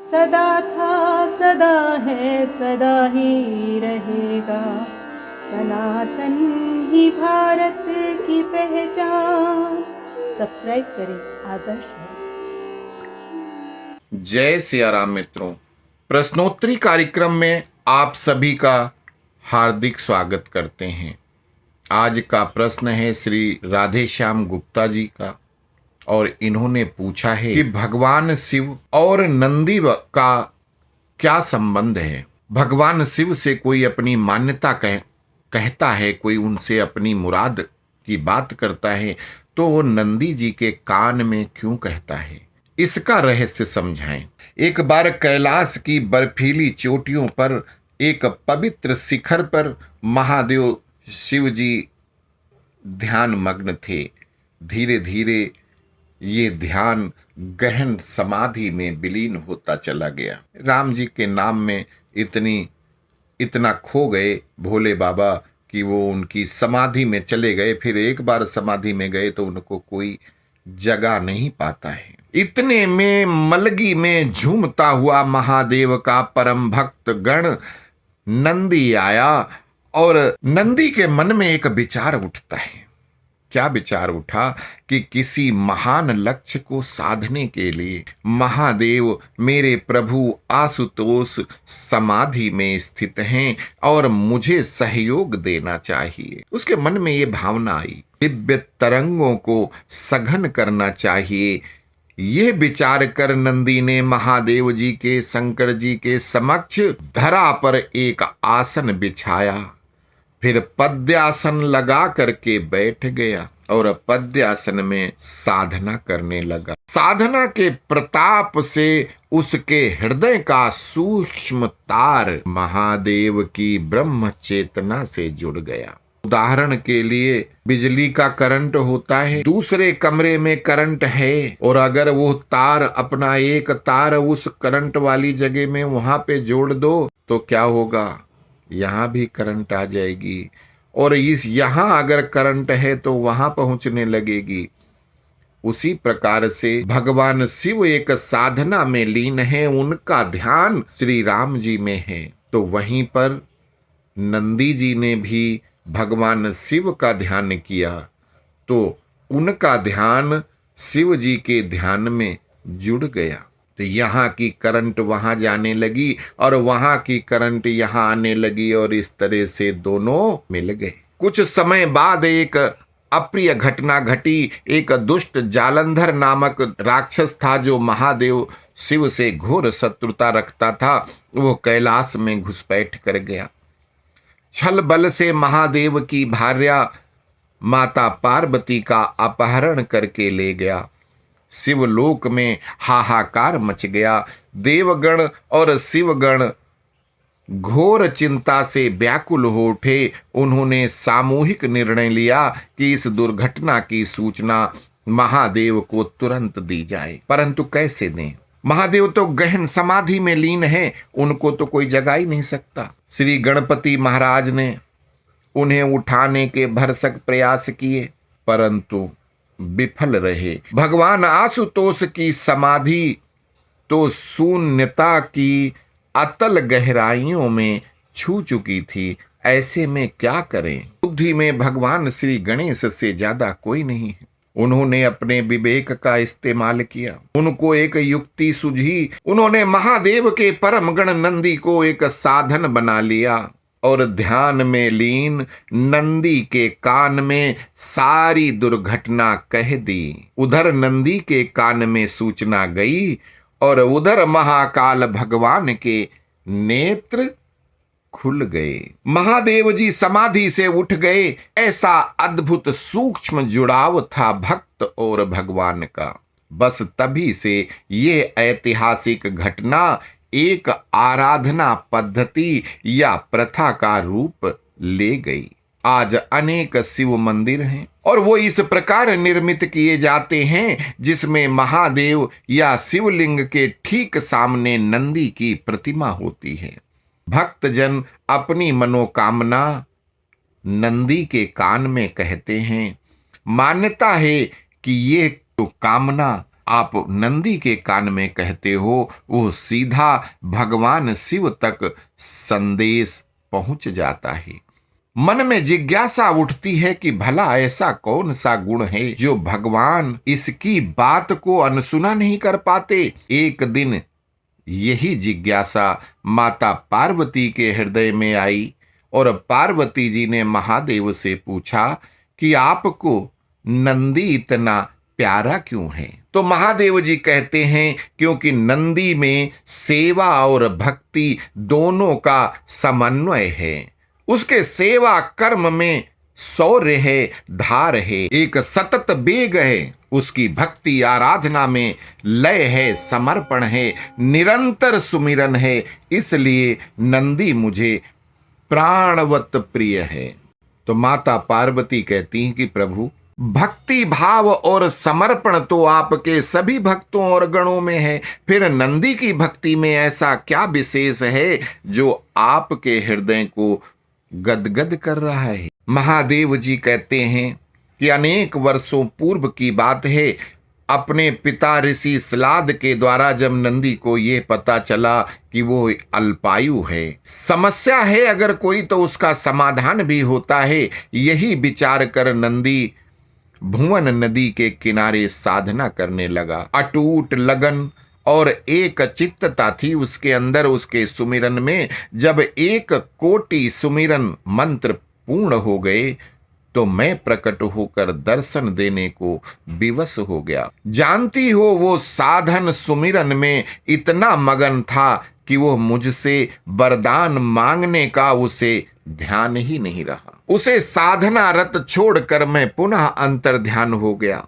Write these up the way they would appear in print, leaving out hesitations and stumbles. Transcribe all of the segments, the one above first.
सदा था, सदा है, सदा ही रहेगा। सनातन ही भारत की पहचान। सब्सक्राइब करें आदर्श। जय सिया राम मित्रों, प्रश्नोत्तरी कार्यक्रम में आप सभी का हार्दिक स्वागत करते हैं। आज का प्रश्न है श्री राधेश्याम गुप्ता जी का और इन्होंने पूछा है कि भगवान शिव और नंदी का क्या संबंध है। भगवान शिव से कोई अपनी मान्यता कहता है, कोई उनसे अपनी मुराद की बात करता है, तो वो नंदी जी के कान में क्यों कहता है, इसका रहस्य समझाएं। एक बार कैलाश की बर्फीली चोटियों पर एक पवित्र शिखर पर महादेव शिव जी ध्यान मग्न थे। धीरे धीरे ये ध्यान गहन समाधि में विलीन होता चला गया। राम जी के नाम में इतना खो गए भोले बाबा कि वो उनकी समाधि में चले गए। फिर एक बार समाधि में गए तो उनको कोई जगह नहीं पाता है। इतने में मलगी में झूमता हुआ महादेव का परम भक्त गण नंदी आया और नंदी के मन में एक विचार उठता है। क्या विचार उठा कि किसी महान लक्ष्य को साधने के लिए महादेव मेरे प्रभु आशुतोष समाधि में स्थित हैं और मुझे सहयोग देना चाहिए। उसके मन में ये भावना आई, दिव्य तरंगों को सघन करना चाहिए। ये विचार कर नंदी ने महादेव जी के शंकर जी के समक्ष धरा पर एक आसन बिछाया, फिर पद्यासन लगा करके बैठ गया और पद्यासन में साधना करने लगा। साधना के प्रताप से उसके हृदय का सूक्ष्म तार महादेव की ब्रह्म चेतना से जुड़ गया। उदाहरण के लिए बिजली का करंट होता है, दूसरे कमरे में करंट है और अगर वो तार अपना एक तार उस करंट वाली जगह में वहां पे जोड़ दो तो क्या होगा, यहां भी करंट आ जाएगी और यहां अगर करंट है तो वहां पहुंचने लगेगी। उसी प्रकार से भगवान शिव एक साधना में लीन है, उनका ध्यान श्री राम जी में है। तो वहीं पर नंदी जी ने भी भगवान शिव का ध्यान किया तो उनका ध्यान शिव जी के ध्यान में जुड़ गया। तो यहाँ की करंट वहां जाने लगी और वहां की करंट यहाँ आने लगी और इस तरह से दोनों मिल गए। कुछ समय बाद एक अप्रिय घटना घटी। एक दुष्ट जालंधर नामक राक्षस था जो महादेव शिव से घोर शत्रुता रखता था। वो कैलाश में घुसपैठ कर गया। छल बल से महादेव की भार्या माता पार्वती का अपहरण करके ले गया। शिवलोक में हाहाकार मच गया। देवगण और शिवगण घोर चिंता से व्याकुल हो उठे। उन्होंने सामूहिक निर्णय लिया कि इस दुर्घटना की सूचना महादेव को तुरंत दी जाए। परंतु कैसे दें? महादेव तो गहन समाधि में लीन है, उनको तो कोई जगा ही नहीं सकता। श्री गणपति महाराज ने उन्हें उठाने के भरसक प्रयास किए परंतु विफल रहे। भगवान आशुतोष की समाधि तो शून्यता की अतल गहराइयों में छू चुकी थी। ऐसे में क्या करें? बुद्धि में भगवान श्री गणेश से ज्यादा कोई नहीं है। उन्होंने अपने विवेक का इस्तेमाल किया। उनको एक युक्ति सूझी। उन्होंने महादेव के परम गण नंदी को एक साधन बना लिया और ध्यान में लीन नंदी के कान में सारी दुर्घटना कह दी। उधर नंदी के कान में सूचना गई और उधर महाकाल भगवान के नेत्र खुल गए। महादेव जी समाधि से उठ गए। ऐसा अद्भुत सूक्ष्म जुड़ाव था भक्त और भगवान का। बस तभी से ये ऐतिहासिक घटना एक आराधना पद्धति या प्रथा का रूप ले गई। आज अनेक शिव मंदिर हैं और वो इस प्रकार निर्मित किए जाते हैं जिसमें महादेव या शिवलिंग के ठीक सामने नंदी की प्रतिमा होती है। भक्तजन अपनी मनोकामना नंदी के कान में कहते हैं। मान्यता है कि ये तो कामना आप नंदी के कान में कहते हो, वो सीधा भगवान शिव तक संदेश पहुंच जाता है। मन में जिज्ञासा उठती है कि भला ऐसा कौन सा गुण है जो भगवान इसकी बात को अनसुना नहीं कर पाते। एक दिन यही जिज्ञासा माता पार्वती के हृदय में आई और पार्वती जी ने महादेव से पूछा कि आपको नंदी इतना प्यारा क्यों है। तो महादेव जी कहते हैं क्योंकि नंदी में सेवा और भक्ति दोनों का समन्वय है। उसके सेवा कर्म में शौर्य है, धार है, एक सतत वेग है। उसकी भक्ति आराधना में लय है, समर्पण है, निरंतर सुमिरन है। इसलिए नंदी मुझे प्राणवत प्रिय है। तो माता पार्वती कहती हैं कि प्रभु, भक्ति भाव और समर्पण तो आपके सभी भक्तों और गणों में है, फिर नंदी की भक्ति में ऐसा क्या विशेष है जो आपके हृदय को गदगद कर रहा है। महादेव जी कहते हैं कि अनेक वर्षों पूर्व की बात है, अपने पिता ऋषि श्लाद के द्वारा जब नंदी को यह पता चला कि वो अल्पायु है, समस्या है अगर कोई तो उसका समाधान भी होता है, यही विचार कर नंदी भुवन नदी के किनारे साधना करने लगा। अटूट लगन और एक चित्तता थी उसके अंदर। उसके सुमिरन में जब 1 कोटि सुमिरन मंत्र पूर्ण हो गए तो मैं प्रकट होकर दर्शन देने को विवश हो गया। जानती हो, वो साधन सुमिरन में इतना मगन था कि वो मुझसे वरदान मांगने का उसे ध्यान ही नहीं रहा। उसे साधना रत छोड़कर मैं पुनः अंतर ध्यान हो गया।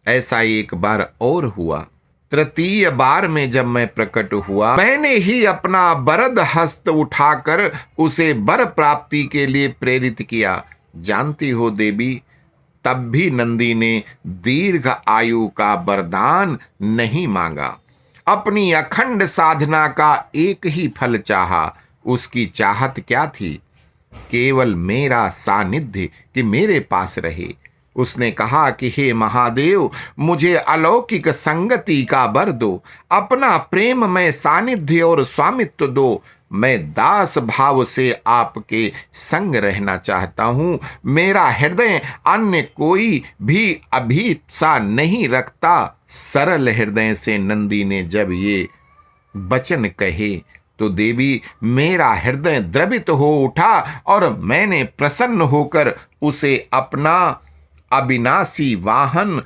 ऐसा एक बार और हुआ। तृतीय बार में जब मैं प्रकट हुआ, मैंने ही अपना वरद हस्त उठाकर उसे वर प्राप्ति के लिए प्रेरित किया। जानती हो देवी, तब भी नंदी ने दीर्घ आयु का वरदान नहीं मांगा। अपनी अखंड साधना का एक ही फल चाहा। उसकी चाहत क्या थी? केवल मेरा सानिध्य, कि मेरे पास रहे। उसने कहा कि हे महादेव, मुझे अलौकिक संगति का वर दो, अपना प्रेममय सानिध्य और स्वामित्व दो। मैं दास भाव से आपके संग रहना चाहता हूं। मेरा हृदय अन्य कोई भी अभिप्सा नहीं रखता। सरल हृदय से नंदी ने जब ये वचन कहे तो देवी, मेरा हृदय द्रवित हो उठा और मैंने प्रसन्न होकर उसे अपना अविनाशी वाहन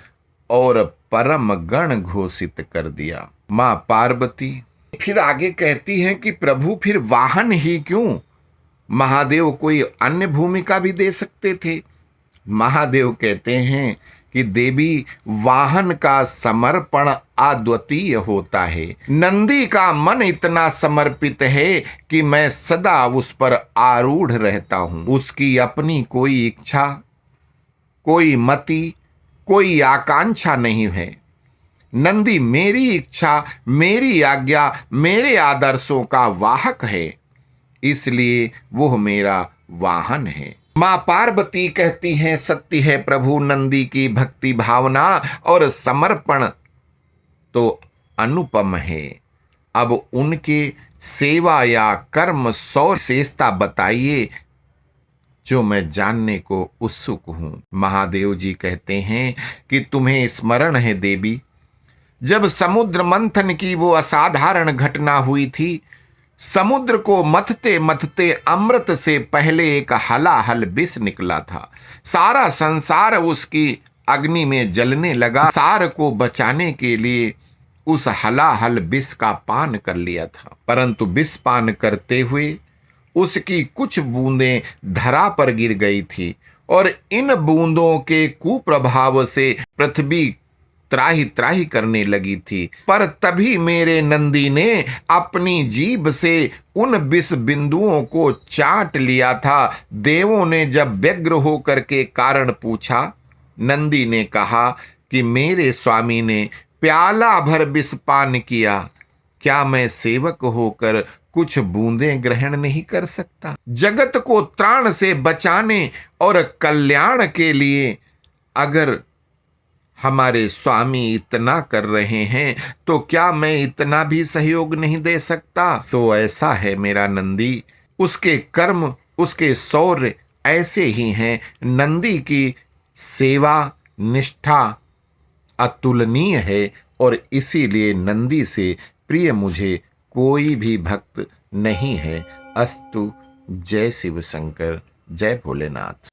और परम गण घोषित कर दिया। मां पार्वती फिर आगे कहती हैं कि प्रभु, फिर वाहन ही क्यों? महादेव कोई अन्य भूमिका भी दे सकते थे। महादेव कहते हैं कि देवी, वाहन का समर्पण अद्वितीय होता है। नंदी का मन इतना समर्पित है कि मैं सदा उस पर आरूढ़ रहता हूं। उसकी अपनी कोई इच्छा, कोई मति, कोई आकांक्षा नहीं है। नंदी मेरी इच्छा, मेरी आज्ञा, मेरे आदर्शों का वाहक है, इसलिए वो मेरा वाहन है। मां पार्वती कहती हैं, सत्य है प्रभु, नंदी की भक्ति भावना और समर्पण तो अनुपम है। अब उनके सेवा या कर्म सौ विशेषता बताइए जो मैं जानने को उत्सुक हूं। महादेव जी कहते हैं कि तुम्हें स्मरण है देवी, जब समुद्र मंथन की वो असाधारण घटना हुई थी, समुद्र को मथते मथते अमृत से पहले एक हलाहल विष निकला था। सारा संसार उसकी अग्नि में जलने लगा। सार को बचाने के लिए उस हलाहल विष का पान कर लिया था, परंतु विष पान करते हुए उसकी कुछ बूंदें धरा पर गिर गई थी और इन बूंदों के कुप्रभाव से पृथ्वी त्राही त्राही करने लगी थी। पर तभी मेरे नंदी ने अपनी जीभ से उन विष बिंदुओं को चाट लिया था। देवों ने जब व्यग्र होकर के कारण पूछा, नंदी ने कहा कि मेरे स्वामी ने प्याला भर विष पान किया, क्या मैं सेवक होकर कुछ बूंदें ग्रहण नहीं कर सकता? जगत को त्राण से बचाने और कल्याण के लिए अगर हमारे स्वामी इतना कर रहे हैं तो क्या मैं इतना भी सहयोग नहीं दे सकता? सो ऐसा है मेरा नंदी, उसके कर्म, उसके शौर्य ऐसे ही हैं। नंदी की सेवा निष्ठा अतुलनीय है और इसीलिए नंदी से प्रिय मुझे कोई भी भक्त नहीं है। अस्तु। जय शिव शंकर, जय भोलेनाथ।